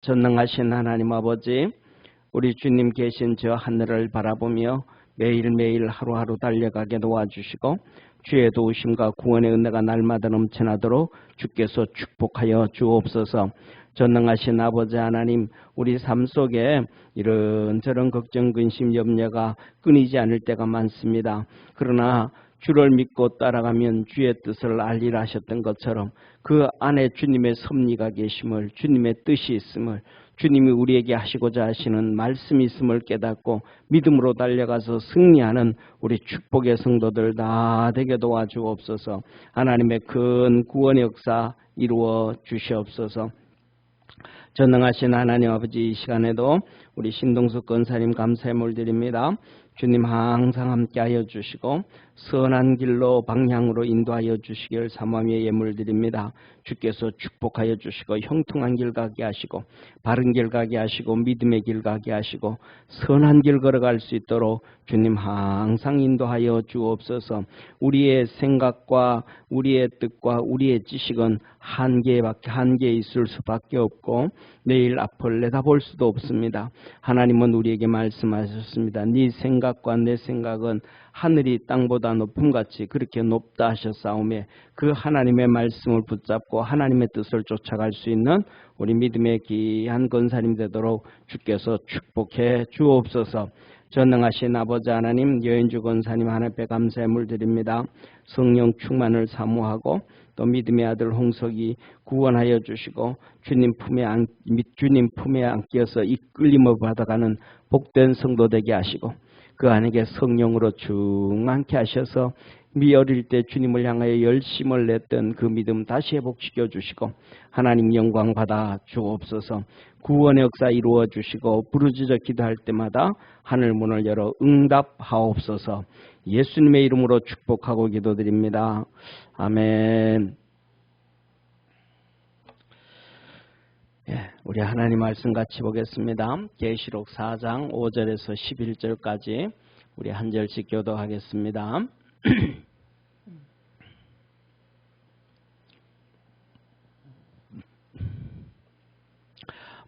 전능하신 하나님 아버지, 우리 주님 계신 저 하늘을 바라보며 매일매일 하루하루 달려가게 도와주시고 주의 도우심과 구원의 은혜가 날마다 넘쳐나도록 주께서 축복하여 주옵소서. 전능하신 아버지 하나님, 우리 삶 속에 이런저런 걱정, 근심, 염려가 끊이지 않을 때가 많습니다. 그러나 주를 믿고 따라가면 주의 뜻을 알리라 하셨던 것처럼 그 안에 주님의 섭리가 계심을, 주님의 뜻이 있음을, 주님이 우리에게 하시고자 하시는 말씀이 있음을 깨닫고 믿음으로 달려가서 승리하는 우리 축복의 성도들 다 되게 도와주옵소서. 하나님의 큰 구원의 역사 이루어 주시옵소서. 전능하신 하나님 아버지, 이 시간에도 우리 신동숙 권사님 감사의 물드립니다. 주님 항상 함께하여 주시고 선한 길로 방향으로 인도하여 주시길 사모하며 예물드립니다. 주께서 축복하여 주시고 형통한 길 가게 하시고 바른 길 가게 하시고 믿음의 길 가게 하시고 선한 길 걸어갈 수 있도록 주님 항상 인도하여 주옵소서. 우리의 생각과 우리의 뜻과 우리의 지식은 한계에 있을 수밖에 없고 내일 앞을 내다볼 수도 없습니다. 하나님은 우리에게 말씀하셨습니다. 네 생각과 내 생각은 하늘이 땅보다 높음같이 그렇게 높다 하셨사오매 그 하나님의 말씀을 붙잡고 하나님의 뜻을 쫓아갈 수 있는 우리 믿음의 귀한 권사님 되도록 주께서 축복해 주옵소서. 전능하신 아버지 하나님, 여인주 권사님 하나님께 감사의 물드립니다. 성령 충만을 사모하고 또 믿음의 아들 홍석이 구원하여 주시고 주님 품에 안겨서 이끌림을 받아가는 복된 성도 되게 하시고 그 안에게 성령으로 충만케 하셔서 어릴 때 주님을 향하여 열심을 냈던 그 믿음 다시 회복시켜 주시고 하나님 영광 받아 주옵소서. 구원의 역사 이루어 주시고 부르짖어 기도할 때마다 하늘문을 열어 응답하옵소서. 예수님의 이름으로 축복하고 기도드립니다. 아멘. 우리 하나님 말씀 같이 보겠습니다. 계시록 4장 5절에서 11절까지 우리 한 절씩 교도하겠습니다.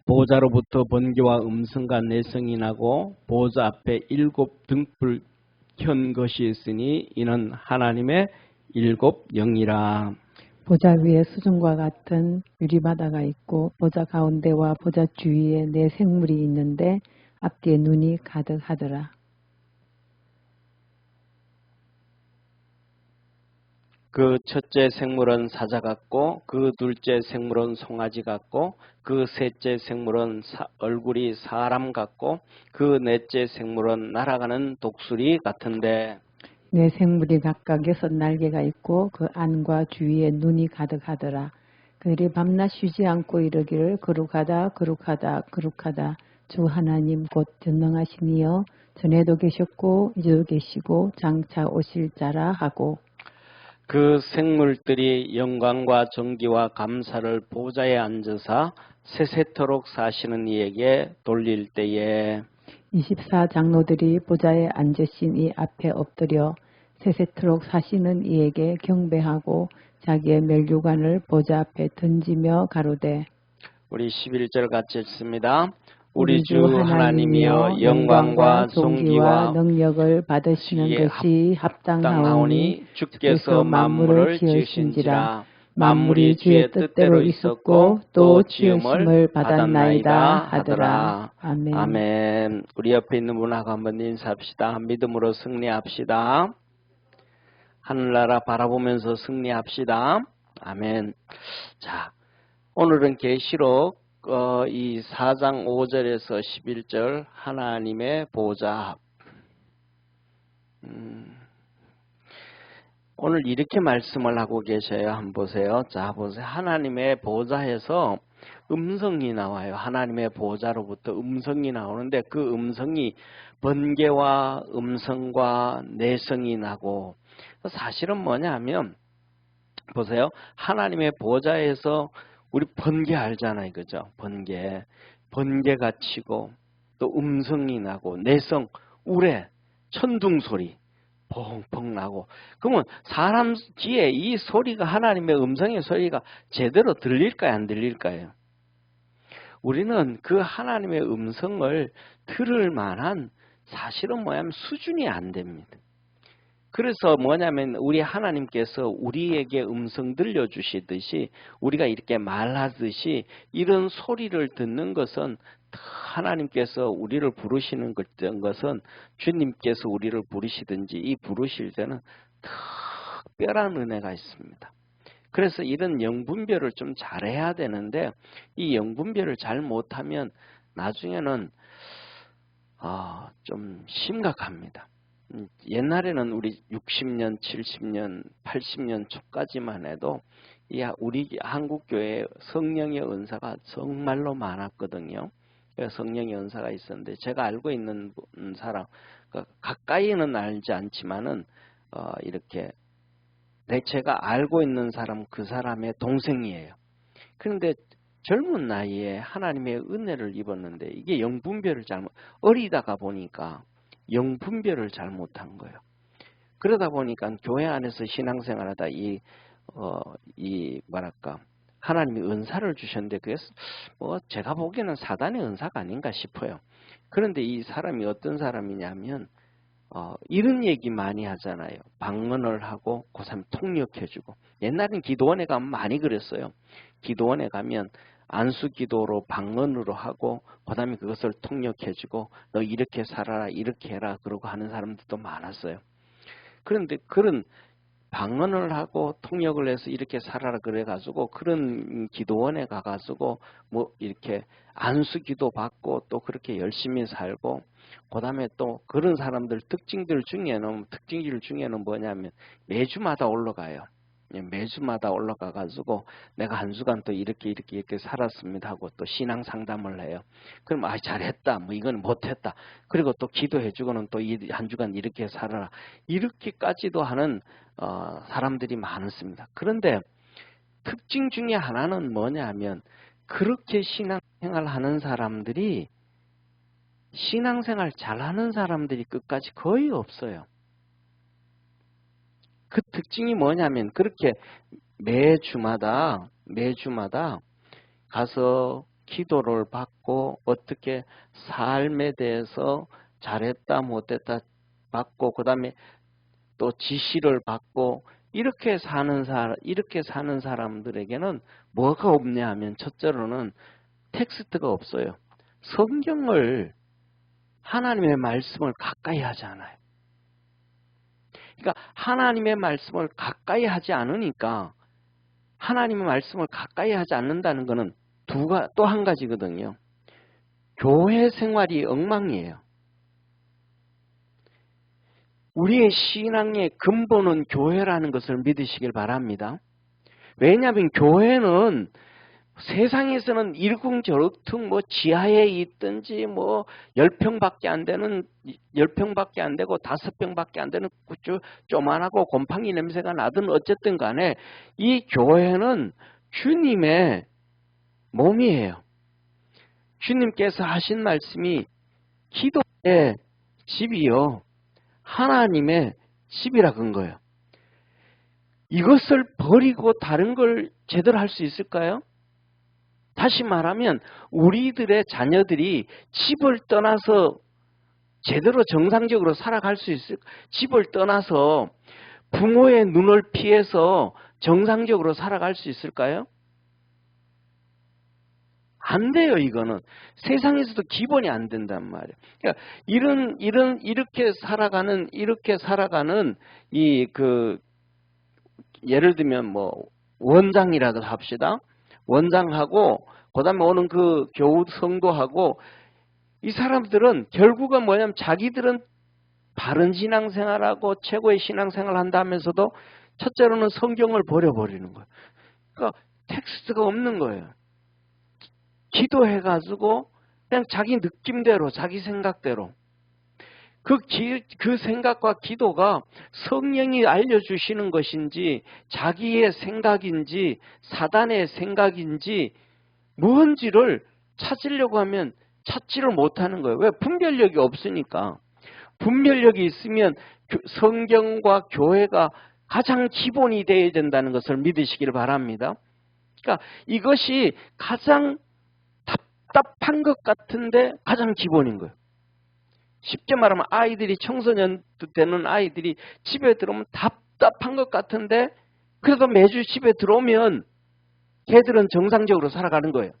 보좌로부터 번개와 음성과 내성이 나고 보좌 앞에 7 등불 켠 것이 있으니 이는 하나님의 7 영이라. 보좌 위에 수중과 같은 유리바다가 있고 보좌 가운데와 보좌 주위에 4 생물이 있는데 앞뒤에 눈이 가득하더라. 그 첫째 생물은 사자 같고 그 둘째 생물은 송아지 같고 그 셋째 생물은 얼굴이 사람 같고 그 넷째 생물은 날아가는 독수리 같은데 4 생물이 각각 6 날개가 있고 그 안과 주위에 눈이 가득하더라. 그들이 밤낮 쉬지 않고 이르기를 거룩하다 거룩하다 거룩하다 주 하나님 곧 전능하신 이여 전에도 계셨고 이제도 계시고 장차 오실 자라 하고 그 생물들이 영광과 존귀와 감사를 보좌에 앉으사 세세토록 사시는 이에게 돌릴 때에 24 장로들이 보좌에 앉으신 이 앞에 엎드려 세세토록 사시는 이에게 경배하고 자기의 멸류관을 보좌 앞에 던지며 가로되 우리 11절 같이 읽습니다. 우리 주 하나님이여 영광과 존귀와 능력을 받으시는 것이 합당하오니 주께서 만물을 지으신지라. 만물이 주의 뜻대로 있었고 또 지음을 받았나이다 하더라. 아멘. 아멘. 우리 옆에 있는 분하고 한번 인사합시다. 믿음으로 승리합시다. 하늘나라 바라보면서 승리합시다. 아멘. 자, 오늘은 계시록 이 4장 5절에서 11절 하나님의 보좌. 오늘 이렇게 말씀을 하고 계셔요. 한번 보세요. 자, 보세요. 하나님의 보좌에서 음성이 나와요. 하나님의 보좌로부터 음성이 나오는데 그 음성이 번개와 음성과 내성이 나고 사실은 뭐냐면 보세요. 하나님의 보좌에서 우리 번개 알잖아요. 그죠? 번개가 치고 또 음성이 나고 내성, 우레, 천둥 소리 펑펑 나고 그러면 사람 귀에 이 소리가 하나님의 음성의 소리가 제대로 들릴까요? 안 들릴까요? 우리는 그 하나님의 음성을 들을 만한 사실은 뭐냐면 수준이 안 됩니다. 그래서 뭐냐면 우리 하나님께서 우리에게 음성 들려주시듯이 우리가 이렇게 말하듯이 이런 소리를 듣는 것은 하나님께서 우리를 부르시는 것은 주님께서 우리를 부르시든지 이 부르실 때는 특별한 은혜가 있습니다. 그래서 이런 영분별을 좀 잘해야 되는데 이 영분별을 잘 못하면 나중에는 좀 심각합니다. 옛날에는 우리 60년, 70년, 80년 초까지만 해도 우리 한국교회에 성령의 은사가 정말로 많았거든요. 성령의 은사가 있었는데 제가 알고 있는 사람, 가까이는 알지 않지만은 이렇게 제가 알고 있는 사람 그 사람의 동생이에요. 그런데 젊은 나이에 하나님의 은혜를 입었는데 이게 영분별을 어리다가 보니까 영분별을 잘못한 거예요. 그러다 보니까 교회 안에서 신앙생활하다 하나님이 은사를 주셨는데 그게 제가 보기에는 사단의 은사가 아닌가 싶어요. 그런데 이 사람이 어떤 사람이냐면 이런 얘기 많이 하잖아요. 방언을 하고 그 사람 통역해주고. 옛날엔 기도원에 가면 많이 그랬어요. 기도원에 가면 안수기도로 방언으로 하고 그 다음에 그것을 통역해주고 너 이렇게 살아라 이렇게 해라 그러고 하는 사람들도 많았어요. 그런데 그런 방언을 하고 통역을 해서 이렇게 살아라 그래가지고 그런 기도원에 가가지고 뭐 이렇게 안수기도 받고 또 그렇게 열심히 살고 그 다음에 또 그런 사람들 특징들 중에는 뭐냐면 매주마다 올라가요. 매주마다 올라가가지고 내가 한 주간 또 이렇게 살았습니다 하고 또 신앙 상담을 해요. 그럼 잘했다 뭐 이건 못했다 그리고 또 기도해주고는 또 한 주간 이렇게 살아라 이렇게까지도 하는 사람들이 많습니다. 그런데 특징 중에 하나는 뭐냐 하면 그렇게 신앙생활 하는 사람들이 신앙생활 잘하는 사람들이 끝까지 거의 없어요. 그 특징이 뭐냐면 그렇게 매주마다 가서 기도를 받고 어떻게 삶에 대해서 잘했다 못했다 받고 그 다음에 또 지시를 받고 이렇게 사는 사람들에게는 뭐가 없냐 하면 첫째로는 텍스트가 없어요. 성경을 하나님의 말씀을 가까이 하지 않아요. 그러니까 하나님의 말씀을 가까이 하지 않으니까 하나님의 말씀을 가까이 하지 않는다는 것은 또 한 가지거든요. 교회 생활이 엉망이에요. 우리의 신앙의 근본은 교회라는 것을 믿으시길 바랍니다. 왜냐하면 교회는 세상에서는 일궁저럭퉁 지하에 있든지 10평밖에 안 되고 5평밖에 안 되는 쪼만하고 곰팡이 냄새가 나든 어쨌든 간에 이 교회는 주님의 몸이에요. 주님께서 하신 말씀이 기도의 집이요 하나님의 집이라 그런 거예요. 이것을 버리고 다른 걸 제대로 할 수 있을까요? 다시 말하면 우리들의 자녀들이 집을 떠나서 제대로 정상적으로 살아갈 수 있을까? 집을 떠나서 부모의 눈을 피해서 정상적으로 살아갈 수 있을까요? 안 돼요, 이거는. 세상에서도 기본이 안 된단 말이에요. 그러니까 이렇게 살아가는 예를 들면 원장이라도 합시다. 원장하고 그다음에 오는 그 교우 성도하고 이 사람들은 결국은 뭐냐면 자기들은 바른 신앙생활하고 최고의 신앙생활을 한다면서도 첫째로는 성경을 버려버리는 거예요. 그러니까 텍스트가 없는 거예요. 기도해가지고 그냥 자기 느낌대로 자기 생각대로 그 생각과 기도가 성령이 알려주시는 것인지 자기의 생각인지 사단의 생각인지 뭔지를 찾으려고 하면 찾지를 못하는 거예요. 왜? 분별력이 없으니까. 분별력이 있으면 성경과 교회가 가장 기본이 되어야 된다는 것을 믿으시길 바랍니다. 그러니까 이것이 가장 답답한 것 같은데 가장 기본인 거예요. 쉽게 말하면 아이들이 청소년 되는 아이들이 집에 들어오면 답답한 것 같은데 그래도 매주 집에 들어오면 걔들은 정상적으로 살아가는 거예요.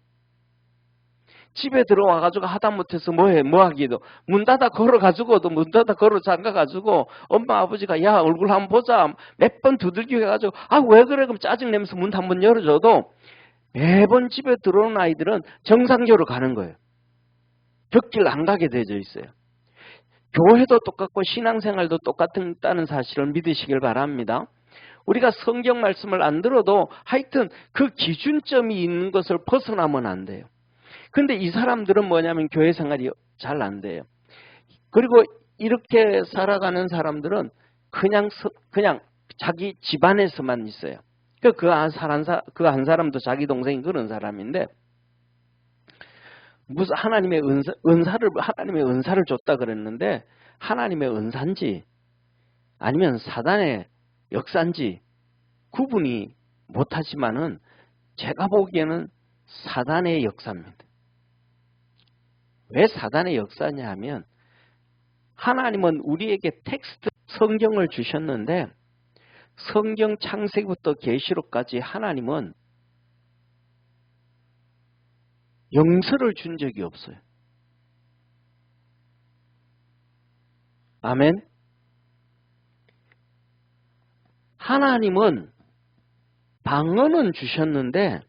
집에 들어와가지고 하다못해서 뭐하기도 문 닫아 걸어가지고도 문 닫아 걸어 잠가가지고 엄마 아버지가 야 얼굴 한번 보자 몇 번 두들기고 해가지고 아 왜 그래 그럼 짜증내면서 문 한번 열어줘도 매번 집에 들어오는 아이들은 정상적으로 가는 거예요. 벽길 안 가게 되어져 있어요. 교회도 똑같고 신앙생활도 똑같다는 사실을 믿으시길 바랍니다. 우리가 성경 말씀을 안 들어도 하여튼 그 기준점이 있는 것을 벗어나면 안 돼요. 근데 이 사람들은 뭐냐면 교회 생활이 잘 안 돼요. 그리고 이렇게 살아가는 사람들은 그냥 자기 집안에서만 있어요. 그 한 사람도 자기 동생이 그런 사람인데 무슨 하나님의 은사를 줬다 그랬는데 하나님의 은사인지 아니면 사단의 역사인지 구분이 못하지만은 제가 보기에는 사단의 역사입니다. 왜 사단의 역사냐 하면 하나님은 우리에게 텍스트 성경을 주셨는데 성경 창세기부터 계시록까지 하나님은 영서를 준 적이 없어요. 아멘. 하나님은 방언은 주셨는데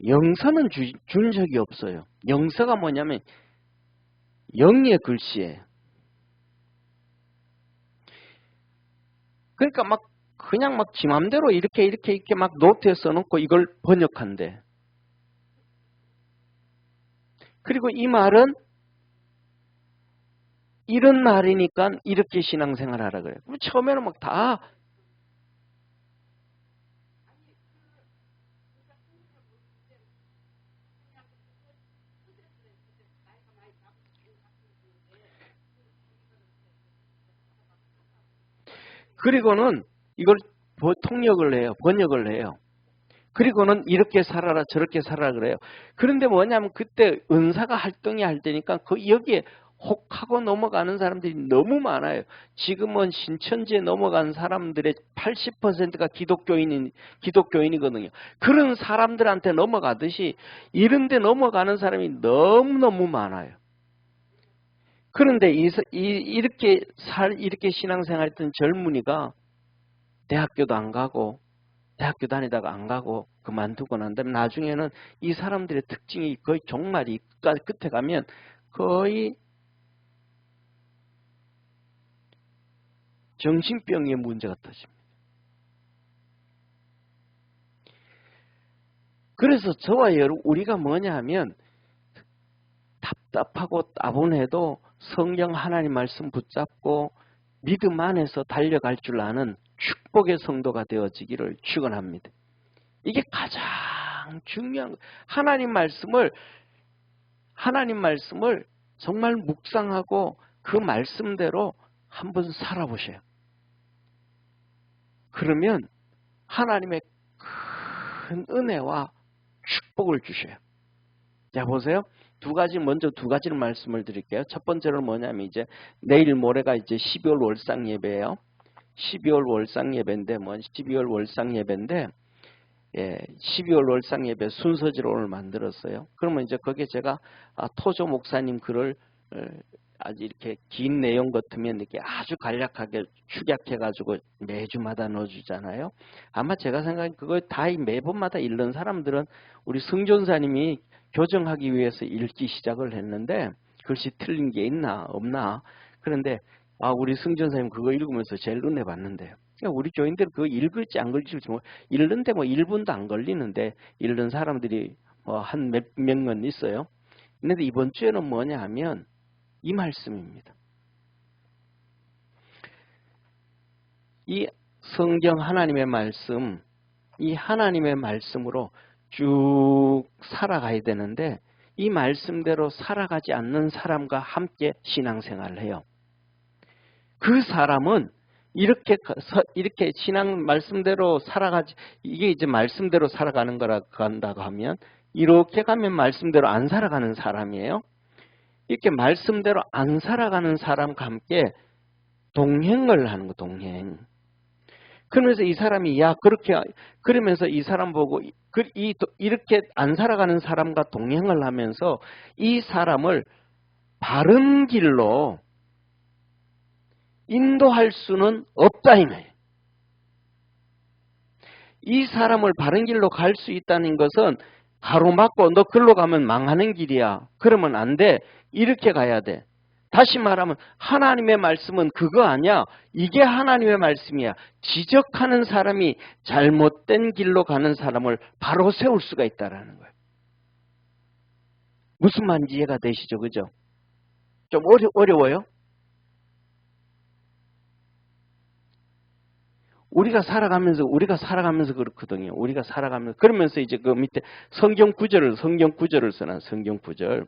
영서는 준 적이 없어요. 영서가 뭐냐면 영의 글씨예요. 그러니까 그냥 지 맘대로 이렇게 막 노트에 써놓고 이걸 번역한대. 그리고 이 말은 이런 말이니까 이렇게 신앙생활 하라 그래요. 처음에는 다 그리고는 이걸 통역을 해요. 번역을 해요. 그리고는 이렇게 살아라 저렇게 살아라 그래요. 그런데 뭐냐면 그때 은사가 활동이 할 때니까 여기에 혹하고 넘어가는 사람들이 너무 많아요. 지금은 신천지에 넘어간 사람들의 80%가 기독교인이거든요. 그런 사람들한테 넘어가듯이 이런 데 넘어가는 사람이 너무너무 많아요. 그런데 이렇게 신앙생활 했던 젊은이가 대학교도 안 가고 대학교 다니다가 안 가고 그만두고 난 다음에 나중에는 이 사람들의 특징이 거의 종말이 끝에 가면 거의 정신병의 문제가 터집니다. 그래서 저와 여러분 우리가 뭐냐 하면 답답하고 따분해도 성경 하나님 말씀 붙잡고 믿음 안에서 달려갈 줄 아는 축복의 성도가 되어지기를 축원합니다. 이게 가장 중요한 하나님 말씀을 정말 묵상하고 그 말씀대로 한번 살아보세요. 그러면 하나님의 큰 은혜와 축복을 주셔요. 자 보세요. 먼저 두 가지를 말씀을 드릴게요. 첫 번째로는 뭐냐면 이제 내일 모레가 이제 12월 월상 예배예요. 12월 월상 예배인데 12월 월상 예배 순서지를 오늘 만들었어요. 그러면 이제 거기에 제가 토조 목사님 글을 아주 이렇게 긴 내용 같으면 이렇게 아주 간략하게 축약해가지고 매주마다 넣어주잖아요. 아마 제가 생각엔 그거 다 매번마다 읽는 사람들은 우리 승전사님이 교정하기 위해서 읽기 시작을 했는데 글씨 틀린 게 있나 없나. 그런데 우리 승전사님 그거 읽으면서 제일 은혜 받는데요. 그러니까 우리 교인들 그거 읽을지 안 읽을지 읽는데 1분도 안 걸리는데 읽는 사람들이 한 몇 명은 있어요. 그런데 이번 주에는 뭐냐 하면 이 말씀입니다. 이 성경 하나님의 말씀, 이 하나님의 말씀으로 쭉 살아가야 되는데 이 말씀대로 살아가지 않는 사람과 함께 신앙생활을 해요. 그 사람은 이렇게 신앙 말씀대로 살아가지, 이게 이제 말씀대로 살아가는 거라 간다고 하면, 이렇게 가면 말씀대로 안 살아가는 사람이에요. 이렇게 말씀대로 안 살아가는 사람과 함께 동행을 하는 거, 동행. 그러면서 이 사람이, 그러면서 이 사람 보고, 이렇게 안 살아가는 사람과 동행을 하면서 이 사람을 바른 길로 인도할 수는 없다, 이 말이에요. 이 사람을 바른 길로 갈 수 있다는 것은 가로막고 너 글로 가면 망하는 길이야. 그러면 안 돼. 이렇게 가야 돼. 다시 말하면 하나님의 말씀은 그거 아니야. 이게 하나님의 말씀이야. 지적하는 사람이 잘못된 길로 가는 사람을 바로 세울 수가 있다라는 거예요. 무슨 말인지 이해가 되시죠? 그죠? 좀 어려워요? 우리가 살아가면서 그렇거든요. 우리가 살아가면서 그러면서 이제 그 밑에 성경 구절을 써놔. 성경 구절.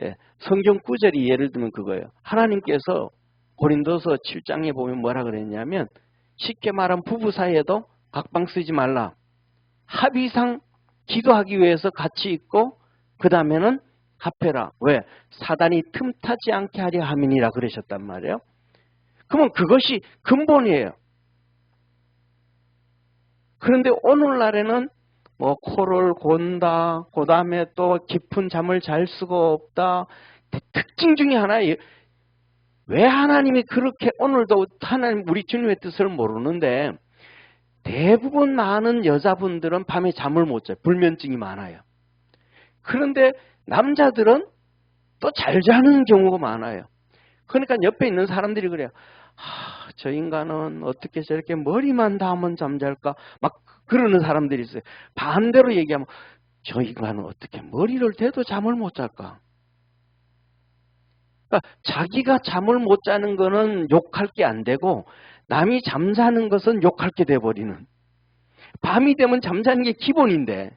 예, 성경 구절이 예를 들면 그거예요. 하나님께서 고린도서 7장에 보면 뭐라 그랬냐면 쉽게 말하면 부부 사이에도 각방 쓰지 말라. 합의상 기도하기 위해서 같이 있고 그 다음에는 합해라. 왜? 사단이 틈타지 않게 하려 함이니라 그러셨단 말이에요. 그러면 그것이 근본이에요. 그런데 오늘날에는 뭐 코를 곤다, 그 다음에 또 깊은 잠을 잘 수가 없다. 특징 중에 하나예요. 왜 하나님이 그렇게 오늘도 하나님 우리 주님의 뜻을 모르는데 대부분 많은 여자분들은 밤에 잠을 못 자요. 불면증이 많아요. 그런데 남자들은 또 잘 자는 경우가 많아요. 그러니까 옆에 있는 사람들이 그래요. 저 인간은 어떻게 저렇게 머리만 닿으면 잠잘까? 막 그러는 사람들이 있어요. 반대로 얘기하면 저 인간은 어떻게 머리를 대도 잠을 못 잘까? 그러니까 자기가 잠을 못 자는 거는 욕할 게 안 되고 남이 잠자는 것은 욕할 게 돼버리는. 밤이 되면 잠자는 게 기본인데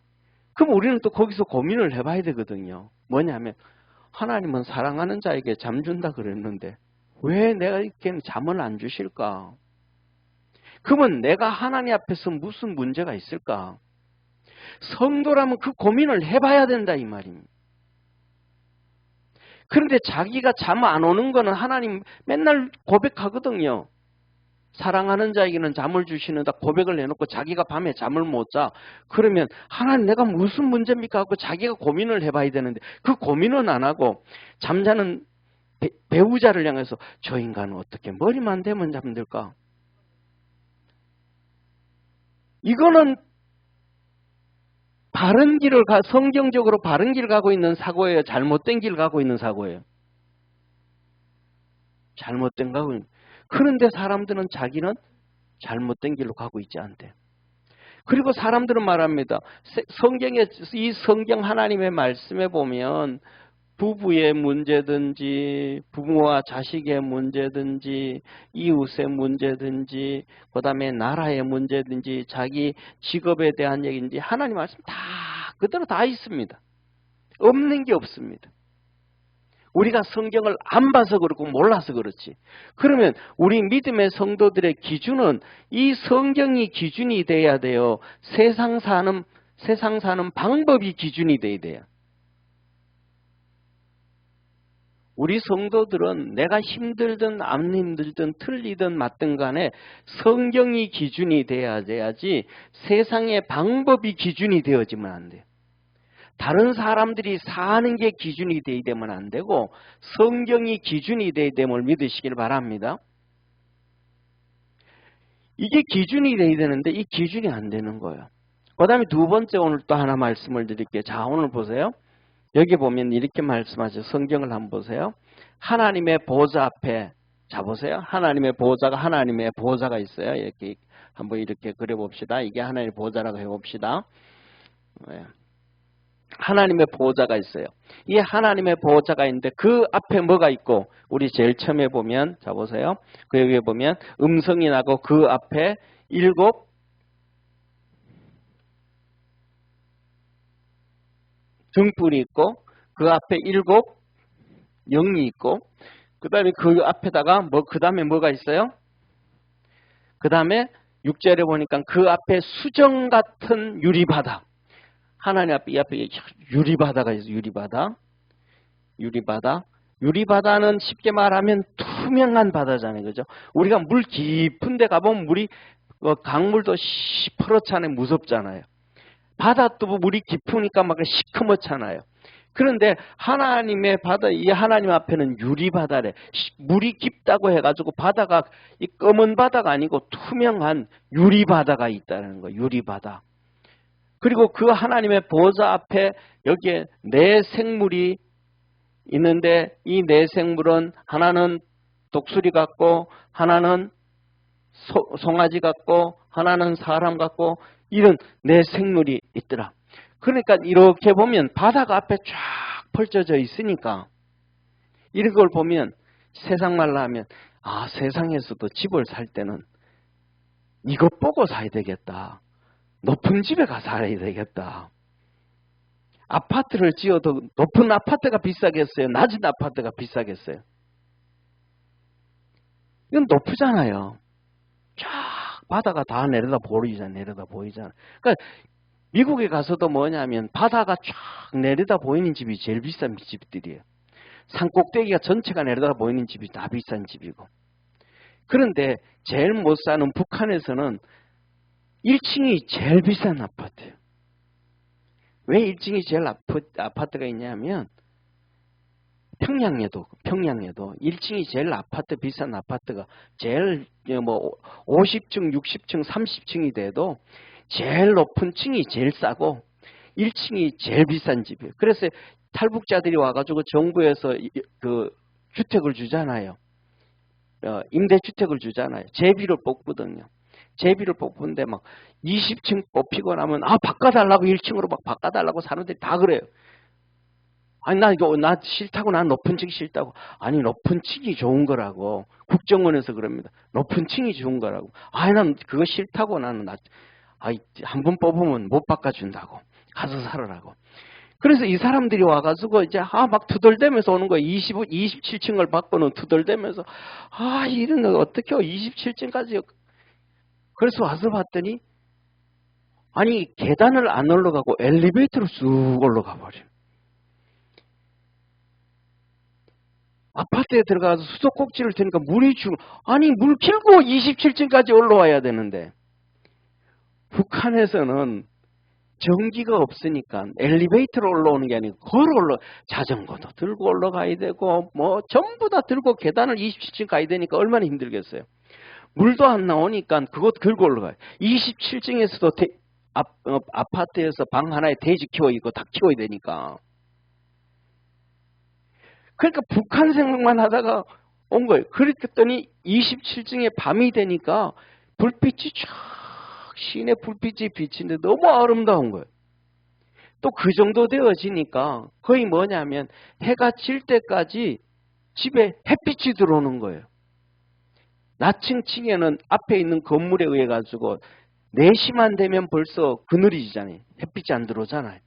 그럼 우리는 또 거기서 고민을 해봐야 되거든요. 뭐냐면 하나님은 사랑하는 자에게 잠 준다 그랬는데 왜 내가 이렇게 잠을 안 주실까? 그러면 내가 하나님 앞에서 무슨 문제가 있을까? 성도라면 그 고민을 해봐야 된다 이 말입니다. 그런데 자기가 잠 안 오는 거는 하나님 맨날 고백하거든요. 사랑하는 자에게는 잠을 주시는다 고백을 해놓고 자기가 밤에 잠을 못 자. 그러면 하나님 내가 무슨 문제입니까? 하고 자기가 고민을 해봐야 되는데 그 고민은 안 하고 잠자는 배우자를 향해서 저 인간은 어떻게 머리만 대면 잠들까? 이거는 바른 길을 성경적으로 바른 길 가고 있는 사고예요? 잘못된 길 가고 있는 사고예요? 잘못된 가고 있는. 그런데 사람들은 자기는 잘못된 길로 가고 있지 않대. 그리고 사람들은 말합니다. 이 성경 하나님의 말씀에 보면 부부의 문제든지 부모와 자식의 문제든지 이웃의 문제든지 그 다음에 나라의 문제든지 자기 직업에 대한 얘기인지 하나님 말씀 다 그대로 다 있습니다. 없는 게 없습니다. 우리가 성경을 안 봐서 그렇고 몰라서 그렇지. 그러면 우리 믿음의 성도들의 기준은 이 성경이 기준이 돼야 돼요. 세상 사는 방법이 기준이 돼야 돼요. 우리 성도들은 내가 힘들든 안 힘들든 틀리든 맞든 간에 성경이 기준이 돼야지 세상의 방법이 기준이 되어지면 안 돼요. 다른 사람들이 사는 게 기준이 돼야 되면 안 되고 성경이 기준이 돼야 됨을 믿으시길 바랍니다. 이게 기준이 돼야 되는데 이 기준이 안 되는 거예요. 그 다음에 두 번째 오늘 또 하나 말씀을 드릴게요. 자, 오늘 보세요. 여기 보면 이렇게 말씀하죠. 성경을 한번 보세요. 하나님의 보좌 앞에, 자 보세요. 하나님의 보좌가 있어요. 이렇게 한번 이렇게 그려봅시다. 이게 하나님의 보좌라고 해봅시다. 하나님의 보좌가 있어요. 이 하나님의 보좌가 있는데 그 앞에 뭐가 있고, 우리 제일 처음에 보면, 자 보세요. 그 여기에 보면 음성이 나고 그 앞에 7 등불이 있고 그 앞에 7 영이 있고 그 다음에 그 앞에다가 그 다음에 뭐가 있어요? 그 다음에 6절에 보니까 그 앞에 수정 같은 유리바다. 하나님 앞에 이 앞에 유리바다가 있어요. 유리바다는 쉽게 말하면 투명한 바다잖아요. 그죠? 우리가 물 깊은 데 가보면 물이 강물도 시퍼렇잖아요. 무섭잖아요. 바다도 물이 깊으니까 막 시커멓잖아요. 그런데 하나님의 바다, 이 하나님 앞에는 유리바다래. 물이 깊다고 해가지고 바다가 이 검은 바다가 아니고 투명한 유리바다가 있다는 거예요. 유리바다. 그리고 그 하나님의 보좌 앞에 여기에 네 생물이 있는데 이 네 생물은 하나는 독수리 같고 하나는 송아지 같고 하나는 사람 같고 이런 네 생물이 있더라. 그러니까 이렇게 보면 바다가 앞에 쫙 펼쳐져 있으니까 이런 걸 보면 세상 말로 하면 아, 세상에서도 집을 살 때는 이것 보고 사야 되겠다. 높은 집에 가서 살아야 되겠다. 아파트를 지어도 높은 아파트가 비싸겠어요? 낮은 아파트가 비싸겠어요? 이건 높잖아요. 쫙 바다가 다 내려다 보이잖아. 그러니까 미국에 가서도 뭐냐면 바다가 쫙 내려다 보이는 집이 제일 비싼 집들이에요. 산 꼭대기가 전체가 내려다 보이는 집이 다 비싼 집이고. 그런데 제일 못 사는 북한에서는 1층이 제일 비싼 아파트예요. 왜 1층이 제일 아파트가 있냐면 평양에도 1층이 제일 비싼 아파트가 제일 뭐 50층, 60층, 30층이 돼도 제일 높은 층이 제일 싸고 1층이 제일 비싼 집이에요. 그래서 탈북자들이 와가지고 정부에서 그 주택을 주잖아요. 임대주택을 주잖아요. 제비를 뽑거든요. 제비를 뽑는데 막 20층 뽑히고 나면 바꿔달라고 1층으로 막 바꿔달라고 사람들이 다 그래요. 아니 나 싫다고, 난 높은 층 싫다고. 아니 높은 층이 좋은 거라고. 국정원에서 그럽니다. 높은 층이 좋은 거라고. 아니 난 그거 싫다고. 나는 한 번 뽑으면 못 바꿔준다고. 가서 살으라고. 그래서 이 사람들이 와가지고 이제 막 투덜대면서 오는 거예요. 27층을 바꾸는 투덜대면서 이런 거 어떻게 27층까지. 그래서 와서 봤더니 아니 계단을 안 올라가고 엘리베이터로 쑥 올라가 버려. 아파트에 들어가서 수도꼭지를 트니까 물이 아니 물 길고 27층까지 올라와야 되는데 북한에서는 전기가 없으니까 엘리베이터로 올라오는 게 아니고 자전거도 들고 올라가야 되고 뭐 전부 다 들고 계단을 27층 가야 되니까 얼마나 힘들겠어요. 물도 안 나오니까 그거 들고 올라가요. 27층에서도 아파트에서 방 하나에 돼지 키워 있고 다 키워야 되니까. 그러니까 북한 생각만 하다가 온 거예요. 그랬더니 27층에 밤이 되니까 불빛이 쫙 시내 불빛이 비치는데 너무 아름다운 거예요. 또 그 정도 되어지니까 거의 뭐냐면 해가 질 때까지 집에 햇빛이 들어오는 거예요. 낮은 층에는 앞에 있는 건물에 의해 가지고 4시만 되면 벌써 그늘이잖아요. 햇빛이 안 들어오잖아요.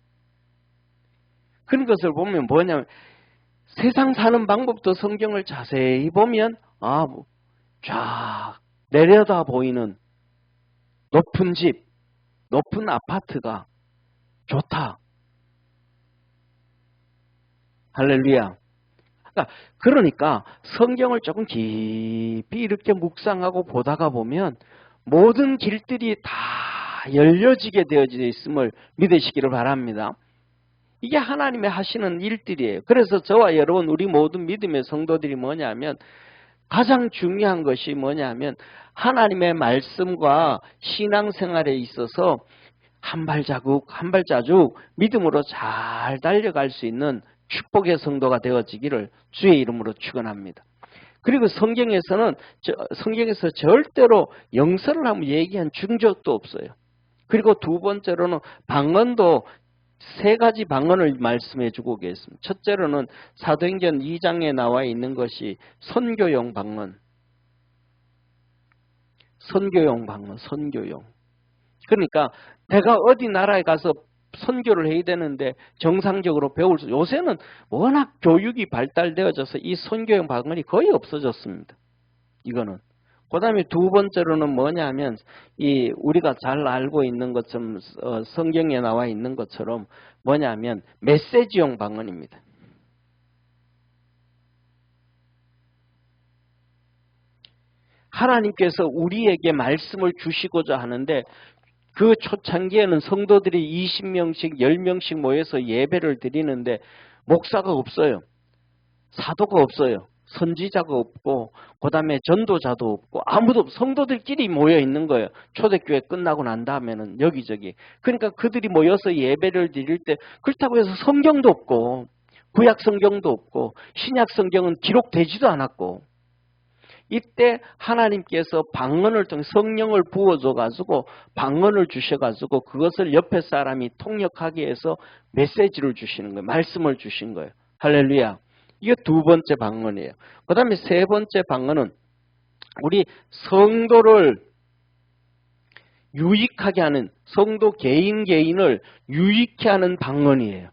그런 것을 보면 뭐냐면 세상 사는 방법도 성경을 자세히 보면 쫙 내려다 보이는 높은 집, 높은 아파트가 좋다. 할렐루야. 그러니까 성경을 조금 깊이 이렇게 묵상하고 보다가 보면 모든 길들이 다 열려지게 되어져 있음을 믿으시기를 바랍니다. 이게 하나님의 하시는 일들이에요. 그래서 저와 여러분 우리 모든 믿음의 성도들이 뭐냐면 가장 중요한 것이 뭐냐면 하나님의 말씀과 신앙생활에 있어서 한 발자국 한 발자국 믿음으로 잘 달려갈 수 있는 축복의 성도가 되어지기를 주의 이름으로 축원합니다. 그리고 성경에서 절대로 영설을 한번 얘기한 중적도 없어요. 그리고 두 번째로는 방언도 3가지 방언을 말씀해 주고 계십니다. 첫째로는 사도행전 2장에 나와 있는 것이 선교용 방언. 그러니까 내가 어디 나라에 가서 선교를 해야 되는데 정상적으로 배울 수, 요새는 워낙 교육이 발달되어져서 이 선교용 방언이 거의 없어졌습니다. 이거는 그 다음에 두 번째로는 뭐냐면, 우리가 잘 알고 있는 것처럼, 성경에 나와 있는 것처럼 뭐냐면, 메시지용 방언입니다. 하나님께서 우리에게 말씀을 주시고자 하는데, 그 초창기에는 성도들이 20명씩, 10명씩 모여서 예배를 드리는데, 목사가 없어요. 사도가 없어요. 선지자가 없고, 그 다음에 전도자도 없고, 아무도 없고, 성도들끼리 모여 있는 거예요. 초대교회 끝나고 난 다음에는 여기저기. 그러니까 그들이 모여서 예배를 드릴 때, 그렇다고 해서 성경도 없고, 구약 성경도 없고, 신약 성경은 기록되지도 않았고, 이때 하나님께서 방언을 통해 성령을 부어줘가지고, 방언을 주셔가지고, 그것을 옆에 사람이 통역하게 해서 메시지를 주시는 거예요. 말씀을 주신 거예요. 할렐루야. 이게 두 번째 방언이에요. 그 다음에 세 번째 방언은 우리 성도를 유익하게 하는, 성도 개인을 유익케 하는 방언이에요.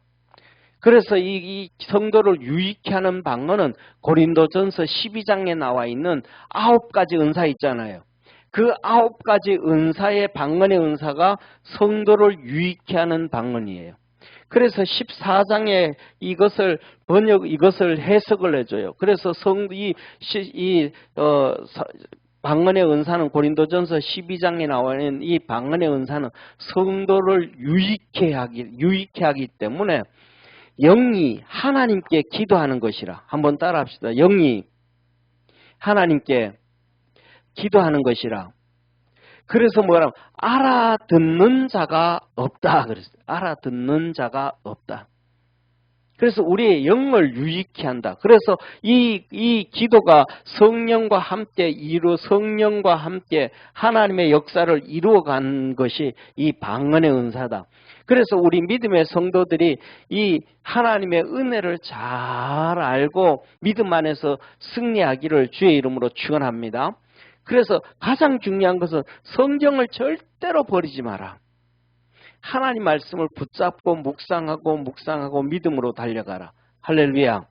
그래서 이 성도를 유익케 하는 방언은 고린도전서 12장에 나와 있는 9가지 은사 있잖아요. 그 9가지 은사의 방언의 은사가 성도를 유익케 하는 방언이에요. 그래서 14장에 이것을 해석을 해줘요. 그래서 방언의 은사는 고린도전서 12장에 나오는 이 방언의 은사는 성도를 유익케 하기 때문에 영이 하나님께 기도하는 것이라. 한번 따라합시다. 영이 하나님께 기도하는 것이라. 그래서 뭐라고? 알아듣는 자가 없다. 그랬어요. 알아듣는 자가 없다. 그래서 우리의 영을 유익케 한다. 그래서 이 기도가 성령과 함께 하나님의 역사를 이루어간 것이 이 방언의 은사다. 그래서 우리 믿음의 성도들이 이 하나님의 은혜를 잘 알고 믿음 안에서 승리하기를 주의 이름으로 축원합니다. 그래서 가장 중요한 것은 성경을 절대로 버리지 마라. 하나님 말씀을 붙잡고 묵상하고 믿음으로 달려가라. 할렐루야.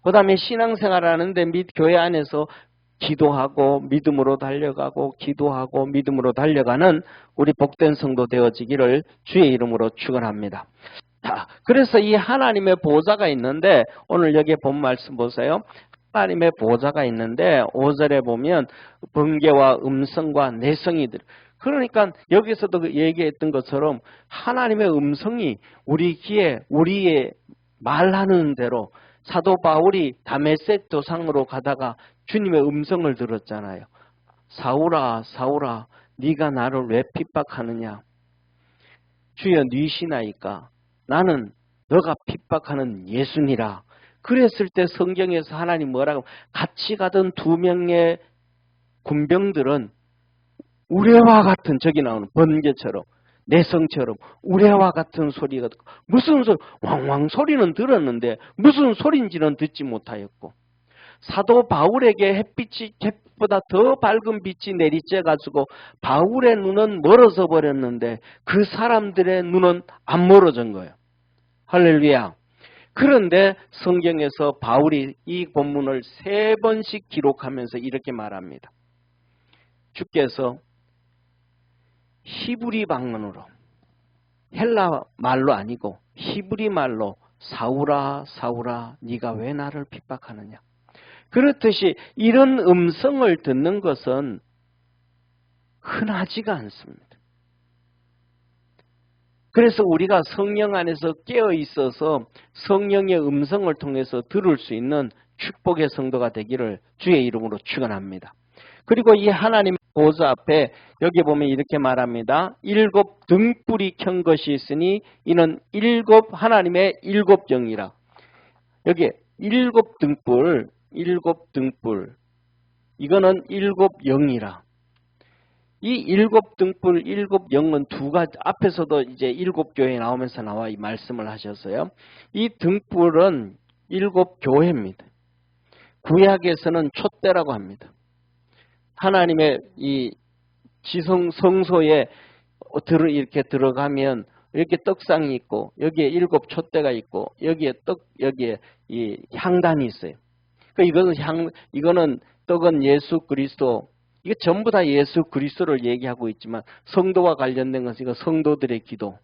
그 다음에 신앙생활 하는데 교회 안에서 기도하고 믿음으로 달려가고 기도하고 믿음으로 달려가는 우리 복된 성도 되어지기를 주의 이름으로 축원합니다. 자, 그래서 이 하나님의 보좌가 있는데 오늘 여기에 본 말씀 보세요. 하나님의 보좌가 있는데 5절에 보면 번개와 음성과 내성이 들어. 그러니까 여기서도 얘기했던 것처럼 하나님의 음성이 우리 귀에 우리의 말하는 대로 사도 바울이 다메섹 도상으로 가다가 주님의 음성을 들었잖아요. 사울아 사울아 네가 나를 왜 핍박하느냐. 주여 네시나이까 나는 너가 핍박하는 예수니라. 그랬을 때 성경에서 하나님 뭐라고? 같이 가던 2명의 군병들은 우레와 같은, 저기 나오는 번개처럼 내성처럼 우레와 같은 소리가 듣고, 무슨 소리? 왕왕 소리는 들었는데 무슨 소리인지는 듣지 못하였고, 사도 바울에게 햇빛보다 더 밝은 빛이 내리쬐가지고 바울의 눈은 멀어져 버렸는데 그 사람들의 눈은 안 멀어진 거예요. 할렐루야. 그런데 성경에서 바울이 이 본문을 3번씩 기록하면서 이렇게 말합니다. 주께서 히브리 방언으로, 헬라 말로 아니고 히브리 말로 사울아 사울아 네가 왜 나를 핍박하느냐. 그렇듯이 이런 음성을 듣는 것은 흔하지가 않습니다. 그래서 우리가 성령 안에서 깨어 있어서 성령의 음성을 통해서 들을 수 있는 축복의 성도가 되기를 주의 이름으로 축원합니다. 그리고 이 하나님의 보좌 앞에 여기 보면 이렇게 말합니다. 7 등불이 켠 것이 있으니 이는 하나님의 7영이라. 여기 7 등불 이거는 7영이라. 이 7 등불, 7영은 2가지, 앞에서도 이제 7교회 나오면서 나와 이 말씀을 하셨어요. 이 등불은 7교회입니다. 구약에서는 촛대라고 합니다. 하나님의 이 성소에 이렇게 들어가면 이렇게 떡상이 있고 여기에 7 촛대가 있고 여기에 이 향단이 있어요. 이거는 떡은 예수 그리스도 이게 전부 다 예수 그리스도를 얘기하고 있지만 성도와 관련된 것은 이거 성도들의 기도,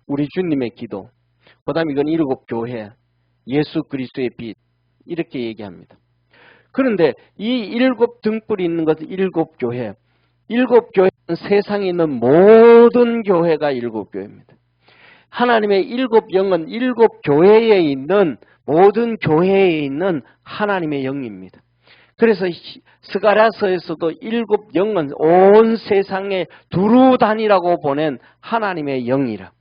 우리 주님의 기도, 그 다음에 이건 일곱 교회, 예수 그리스도의 빛 이렇게 얘기합니다. 그런데 이 일곱 등불이 있는 것은 일곱 교회, 일곱 교회는 세상에 있는 모든 교회가 일곱 교회입니다. 하나님의 일곱 영은 일곱 교회에 있는 모든 교회에 있는 하나님의 영입니다. 그래서 스가랴서에서도 일곱 영은 온 세상에 두루 다니라고 보낸 하나님의 영이라.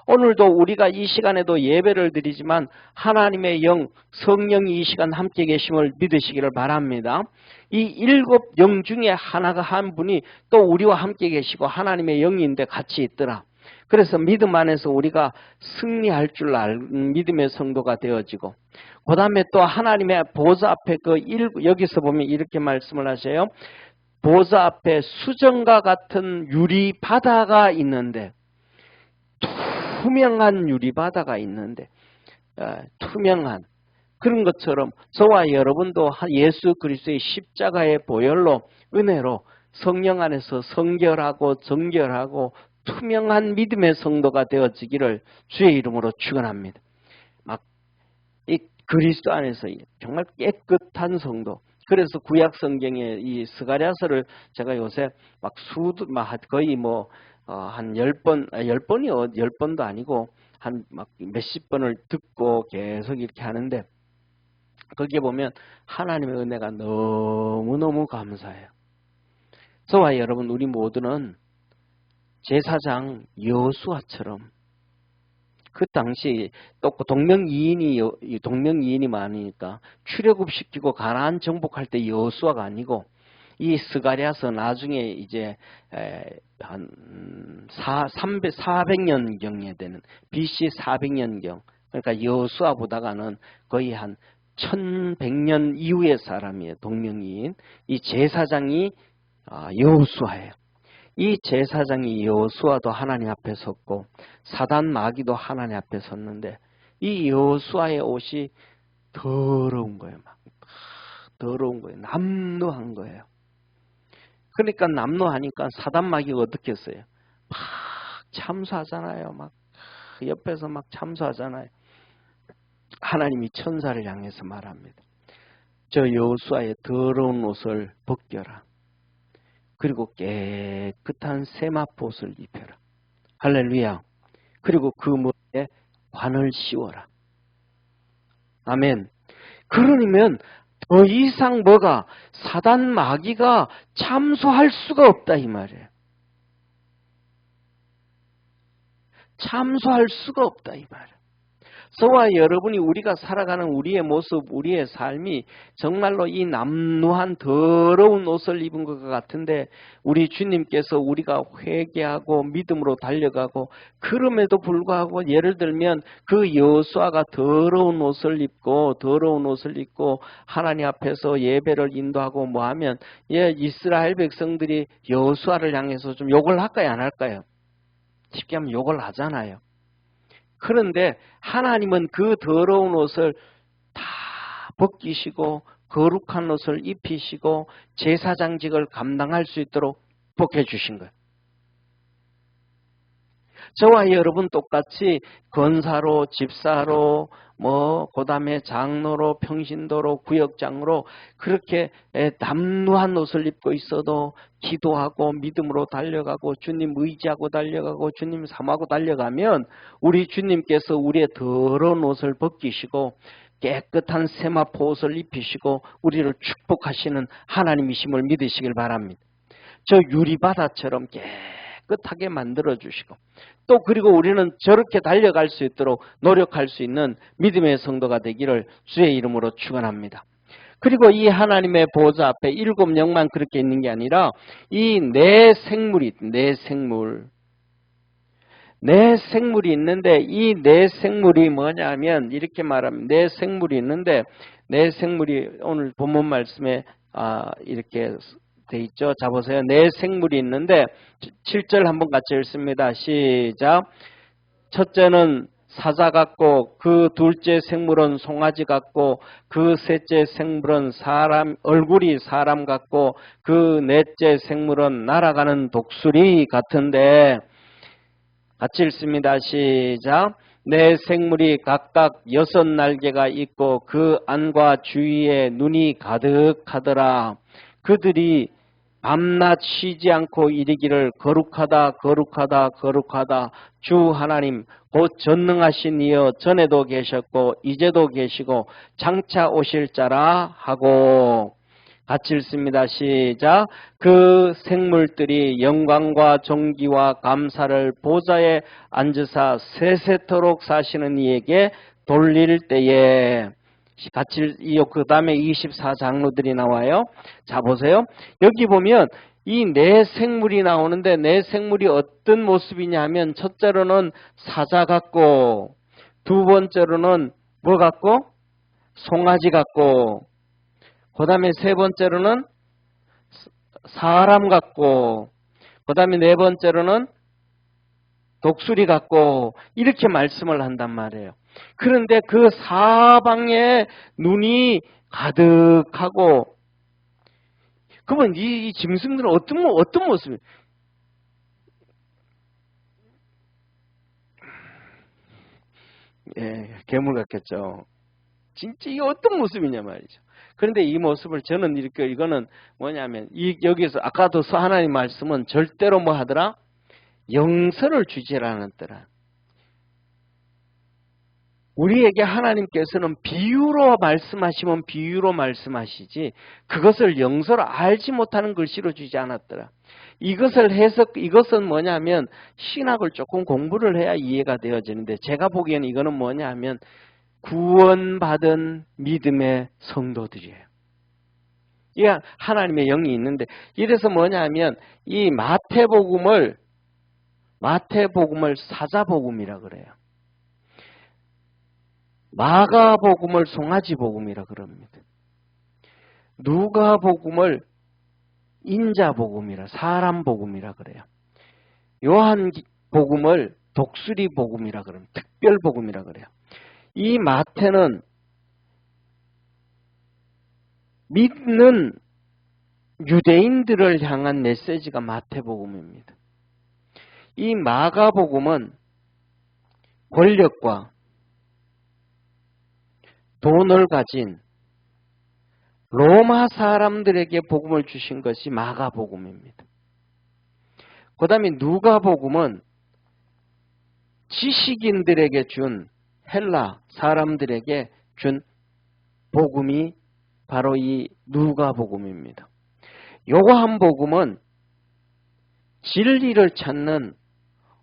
오늘도 우리가 이 시간에도 예배를 드리지만 하나님의 영, 성령이 이 시간 함께 계심을 믿으시기를 바랍니다. 이 일곱 영 중에 하나가 한 분이 또 우리와 함께 계시고 하나님의 영인데 같이 있더라. 그래서 믿음 안에서 우리가 승리할 줄 아는 믿음의 성도가 되어지고, 그 다음에 또 하나님의 보좌 앞에 여기서 보면 이렇게 말씀을 하세요. 보좌 앞에 수정과 같은 유리 바다가 있는데, 투명한 유리 바다가 있는데, 투명한 그런 것처럼 저와 여러분도 예수 그리스도의 십자가의 보혈로 은혜로 성령 안에서 성결하고 정결하고 투명한 믿음의 성도가 되어지기를 주의 이름으로 축원합니다. 막 이 그리스도 안에서 정말 깨끗한 성도. 그래서 구약 성경에 이 스가랴서를 제가 요새 막 거의 한 10번도 아니고 한 막 몇십 번을 듣고 계속 이렇게 하는데, 거기에 보면 하나님의 은혜가 너무너무 감사해요. 저와 여러분 우리 모두는 제사장 여호수아처럼 그 당시 또 동명이인이 많으니까 출애굽시키고 가나안 정복할 때 여호수아가 아니고 이 스가랴서 나중에 이제 한 400년경에 되는 BC 400년경, 그러니까 여호수아보다가는 거의 한 1100년 이후의 사람이에요. 동명이인 이 제사장이 여호수아예요. 이 제사장이 여호수아도 하나님 앞에 섰고 사단 마귀도 하나님 앞에 섰는데 이 여호수아의 옷이 더러운 거예요. 막 더러운 거예요. 남루한 거예요. 그러니까 남루하니까 사단 마귀가 어떻게 했어요? 막 참수하잖아요. 막 옆에서 막 참수하잖아요. 하나님이 천사를 향해서 말합니다. 저 여호수아의 더러운 옷을 벗겨라. 그리고 깨끗한 세마포옷을 입혀라. 할렐루야. 그리고 그 머리에 관을 씌워라. 아멘. 그러면 더 이상 사단 마귀가 참수할 수가 없다 이 말이에요. 참수할 수가 없다 이 말이에요. 저와 여러분이 우리가 살아가는 우리의 모습, 우리의 삶이 정말로 이 남루한 더러운 옷을 입은 것 같은데 우리 주님께서 우리가 회개하고 믿음으로 달려가고 그럼에도 불구하고 예를 들면 그 여호수아가 더러운 옷을 입고 하나님 앞에서 예배를 인도하고 하면 이스라엘 백성들이 여호수아를 향해서 좀 욕을 할까요 안 할까요? 쉽게 하면 욕을 하잖아요. 그런데 하나님은 그 더러운 옷을 다 벗기시고 거룩한 옷을 입히시고 제사장직을 감당할 수 있도록 복해 주신 거예요. 저와 여러분 똑같이 권사로, 집사로, 그다음에 장로로, 평신도로, 구역장으로 그렇게 남루한 옷을 입고 있어도 기도하고 믿음으로 달려가고 주님 의지하고 달려가고 주님 삼하고 달려가면 우리 주님께서 우리의 더러운 옷을 벗기시고 깨끗한 세마포 옷을 입히시고 우리를 축복하시는 하나님이심을 믿으시길 바랍니다. 저 유리바다처럼 깨끗하게 만들어주시고 또 그리고 우리는 저렇게 달려갈 수 있도록 노력할 수 있는 믿음의 성도가 되기를 주의 이름으로 축원합니다. 그리고 이 하나님의 보좌 앞에 일곱 영만 그렇게 있는 게 아니라 이 내 생물이 있는데 이 내 생물이 뭐냐면 이렇게 말하면 내 생물이 있는데 내 생물이 오늘 본문 말씀에 이렇게 돼 있죠. 자 보세요. 내 생물이 있는데 7절 한번 같이 읽습니다. 시작. 첫째는 사자 같고 그 둘째 생물은 송아지 같고 그 셋째 생물은 얼굴이 사람 같고 그 넷째 생물은 날아가는 독수리 같은데 같이 읽습니다. 시작. 네 생물이 각각 6날개가 있고 그 안과 주위에 눈이 가득하더라. 그들이 밤낮 쉬지 않고 이르기를 거룩하다 거룩하다 거룩하다 주 하나님 곧 전능하신 이여 전에도 계셨고 이제도 계시고 장차 오실 자라 하고 같이 읽습니다. 시작. 그 생물들이 영광과 존귀와 감사를 보좌에 앉으사 세세토록 사시는 이에게 돌릴 때에 같이 그 다음에 24장로들이 나와요. 자 보세요. 여기 보면 이 네 생물이 나오는데 네 생물이 어떤 모습이냐 하면 첫째로는 사자 같고 두 번째로는 뭐 같고 송아지 같고 그 다음에 세 번째로는 사람 같고 그 다음에 네 번째로는 독수리 같고 이렇게 말씀을 한단 말이에요. 그런데 그 사방에 눈이 가득하고 그러면 이 짐승들은 어떤 모습이에요? 예, 괴물 같겠죠. 진짜 이게 어떤 모습이냐 말이죠. 그런데 이 모습을 저는 이거는 뭐냐면 여기서 아까도 하나님 말씀은 절대로 뭐 하더라? 영설을 주지 않았더라. 우리에게 하나님께서는 비유로 말씀하시면 비유로 말씀하시지 그것을 영서로 알지 못하는 글씨로 주지 않았더라. 이것은 뭐냐면 신학을 조금 공부를 해야 이해가 되어지는데 제가 보기에는 이거는 뭐냐면 구원받은 믿음의 성도들이에요. 이게 하나님의 영이 있는데 이래서 뭐냐면 이 마태복음을 사자복음이라 그래요. 마가복음을 송아지복음이라 그럽니다. 누가복음을 인자복음이라 사람복음이라 그래요. 요한복음을 독수리복음이라 그럽니다. 특별복음이라 그래요. 이 마태는 믿는 유대인들을 향한 메시지가 마태복음입니다. 이 마가복음은 권력과 돈을 가진 로마 사람들에게 복음을 주신 것이 마가복음입니다. 그 다음에 누가복음은 지식인들에게 준 헬라 사람들에게 준 복음이 바로 이 누가복음입니다. 요한복음은 진리를 찾는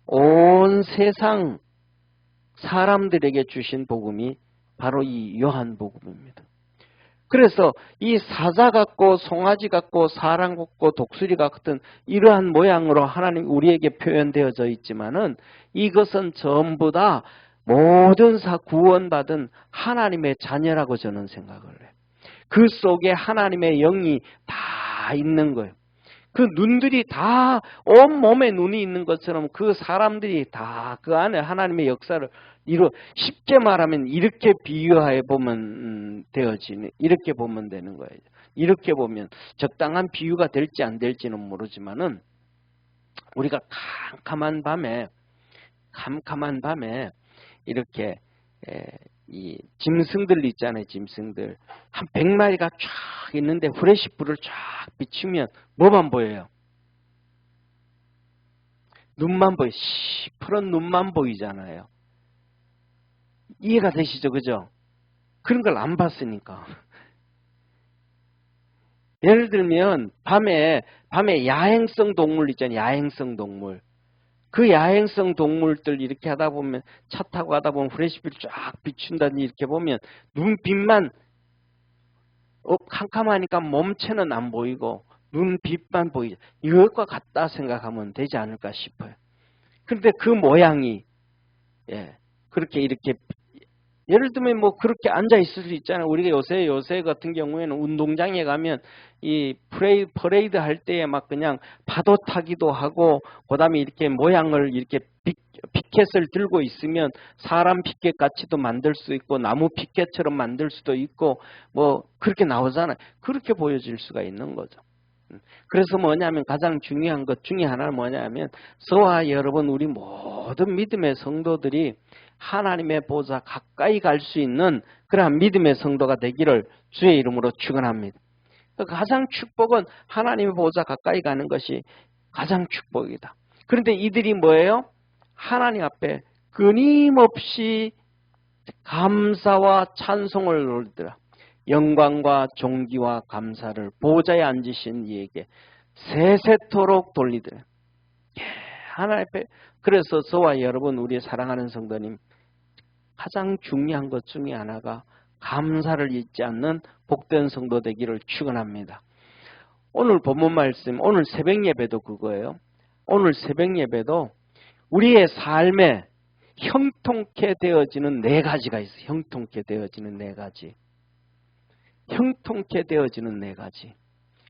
온 세상 사람들에게 주신 복음이 바로 이 요한복음입니다. 그래서 이 사자 같고 송아지 같고 사람 같고 독수리 같은 이러한 모양으로 하나님 우리에게 표현되어져 있지만은 이것은 전부 다 모든 구원받은 하나님의 자녀라고 저는 생각을 해요. 그 속에 하나님의 영이 다 있는 거예요. 그 눈들이 다 온몸에 눈이 있는 것처럼 그 사람들이 다 그 안에 하나님의 역사를 쉽게 말하면 이렇게 비유해 보면 되어지는 이렇게 보면 되는 거예요. 이렇게 보면 적당한 비유가 될지 안 될지는 모르지만은 우리가 캄캄한 밤에 이렇게 이 짐승들 있잖아요. 짐승들 한 100마리가 쫙 있는데 후레쉬 불을 쫙 비추면 뭐만 보여요? 눈만 보여요. 시퍼런 눈만 보이잖아요. 이해가 되시죠? 그죠? 그런 걸 안 봤으니까. 예를 들면 밤에 야행성 동물 있잖아요. 야행성 동물. 그 야행성 동물들 이렇게 하다 보면 차 타고 가다 보면 후레쉬빛 쫙 비춘다니 이렇게 보면 눈빛만 캄캄하니까 몸체는 안 보이고 눈빛만 보이죠. 이것과 같다 생각하면 되지 않을까 싶어요. 그런데 그 모양이 그렇게 이렇게 예를 들면 뭐 그렇게 앉아 있을 수 있잖아요. 우리가 요새 같은 경우에는 운동장에 가면 이 퍼레이드 할 때에 막 그냥 파도 타기도 하고, 그다음에 이렇게 모양을 이렇게 피켓을 들고 있으면 사람 피켓 같이도 만들 수 있고 나무 피켓처럼 만들 수도 있고 뭐 그렇게 나오잖아요. 그렇게 보여질 수가 있는 거죠. 그래서 뭐냐면 가장 중요한 것 중에 하나는 뭐냐면 저와 여러분 우리 모든 믿음의 성도들이 하나님의 보좌 가까이 갈 수 있는 그러한 믿음의 성도가 되기를 주의 이름으로 축원합니다. 가장 축복은 하나님의 보좌 가까이 가는 것이 가장 축복이다. 그런데 이들이 뭐예요? 하나님 앞에 끊임없이 감사와 찬송을 올리더라. 영광과 존귀와 감사를 보좌에 앉으신 이에게 세세토록 돌리더라. 하나님 앞에. 그래서 저와 여러분 우리 사랑하는 성도님 가장 중요한 것 중에 하나가 감사를 잊지 않는 복된 성도 되기를 축원합니다. 오늘 본문 말씀, 오늘 새벽 예배도 그거예요. 오늘 새벽 예배도 우리의 삶에 형통케 되어지는 네 가지가 있어요. 형통케 되어지는 네 가지. 형통케 되어지는 네 가지.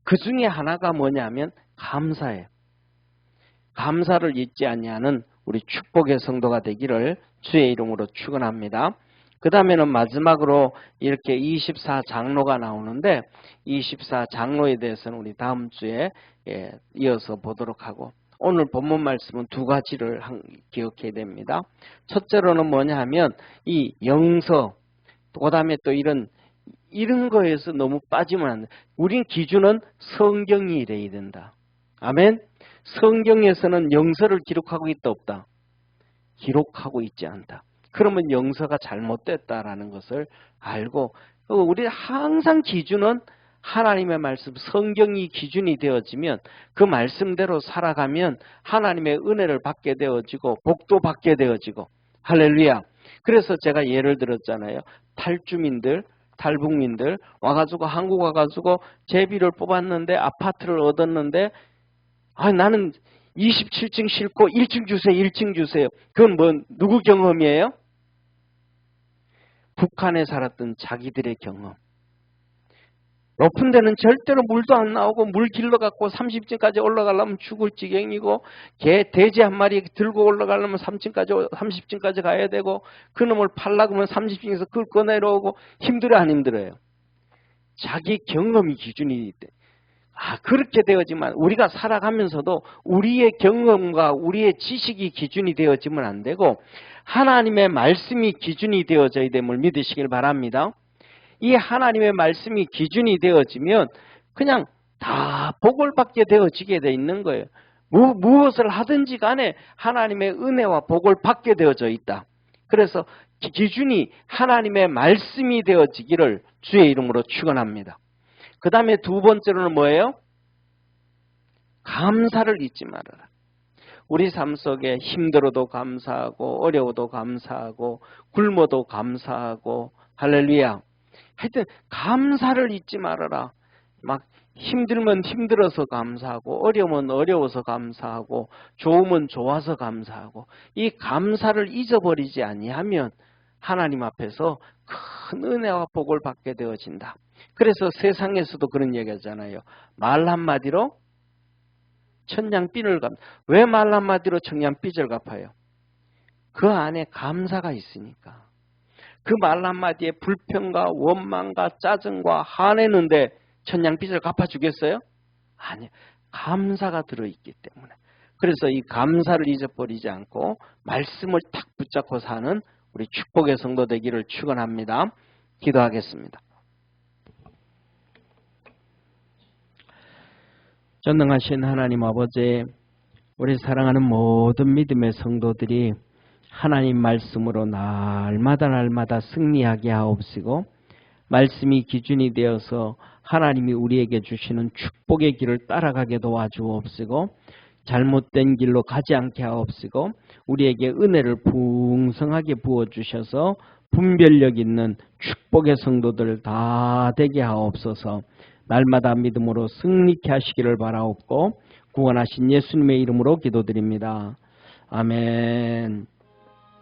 그 중에 하나가 뭐냐면 감사예요. 감사를 잊지 않냐는 우리 축복의 성도가 되기를 주의 이름으로 축원합니다. 그 다음에는 마지막으로 이렇게 24장로가 나오는데 24장로에 대해서는 우리 다음 주에 이어서 보도록 하고, 오늘 본문 말씀은 두 가지를 기억해야 됩니다. 첫째로는 뭐냐 하면 이 영서, 그 다음에 또 이런 거에서 너무 빠지면 안 돼. 우린 기준은 성경이 이래야 된다. 아멘. 성경에서는 영서를 기록하고 있다 없다? 기록하고 있지 않다. 그러면 영서가 잘못됐다라는 것을 알고, 우리 항상 기준은 하나님의 말씀, 성경이 기준이 되어지면 그 말씀대로 살아가면 하나님의 은혜를 받게 되어지고 복도 받게 되어지고, 할렐루야. 그래서 제가 예를 들었잖아요. 탈북민들 와가지고 한국 와가지고 제비를 뽑았는데 아파트를 얻었는데 나는 27층 싫고 1층 주세요. 1층 주세요. 그건 뭐 누구 경험이에요? 북한에 살았던 자기들의 경험. 높은 데는 절대로 물도 안 나오고 물 길러갖고 30층까지 올라가려면 죽을 지경이고, 돼지 한 마리 들고 올라가려면 30층까지 가야 되고, 그놈을 팔려고 하면 30층에서 그걸 꺼내려오고, 힘들어 안 힘들어요? 자기 경험이 기준이 돼. 그렇게 되어지만 우리가 살아가면서도 우리의 경험과 우리의 지식이 기준이 되어지면 안 되고 하나님의 말씀이 기준이 되어져야 됨을 믿으시길 바랍니다. 이 하나님의 말씀이 기준이 되어지면 그냥 다 복을 받게 되어지게 돼 있는 거예요. 무엇을 하든지 간에 하나님의 은혜와 복을 받게 되어져 있다. 그래서 기준이 하나님의 말씀이 되어지기를 주의 이름으로 축원합니다. 그 다음에 두 번째로는 뭐예요? 감사를 잊지 말아라. 우리 삶 속에 힘들어도 감사하고 어려워도 감사하고 굶어도 감사하고, 할렐루야. 하여튼 감사를 잊지 말아라. 막 힘들면 힘들어서 감사하고 어려우면 어려워서 감사하고 좋으면 좋아서 감사하고, 이 감사를 잊어버리지 아니하면 하나님 앞에서 큰 은혜와 복을 받게 되어진다. 그래서 세상에서도 그런 얘기 하잖아요. 말 한마디로 천냥빚을 갚. 왜 말 한마디로 천냥빚을 갚아요? 그 안에 감사가 있으니까. 그 말 한마디에 불평과 원망과 짜증과 화내는데 천냥빚을 갚아주겠어요? 아니요. 감사가 들어있기 때문에. 그래서 이 감사를 잊어버리지 않고 말씀을 탁 붙잡고 사는 우리 축복의 성도 되기를 축원합니다. 기도하겠습니다. 전능하신 하나님 아버지, 우리 사랑하는 모든 믿음의 성도들이 하나님 말씀으로 날마다 승리하게 하옵시고, 말씀이 기준이 되어서 하나님이 우리에게 주시는 축복의 길을 따라가게 도와주옵시고, 잘못된 길로 가지 않게 하옵시고, 우리에게 은혜를 풍성하게 부어주셔서 분별력 있는 축복의 성도들 다 되게 하옵소서. 날마다 믿음으로 승리케 하시기를 바라옵고 구원하신 예수님의 이름으로 기도드립니다. 아멘.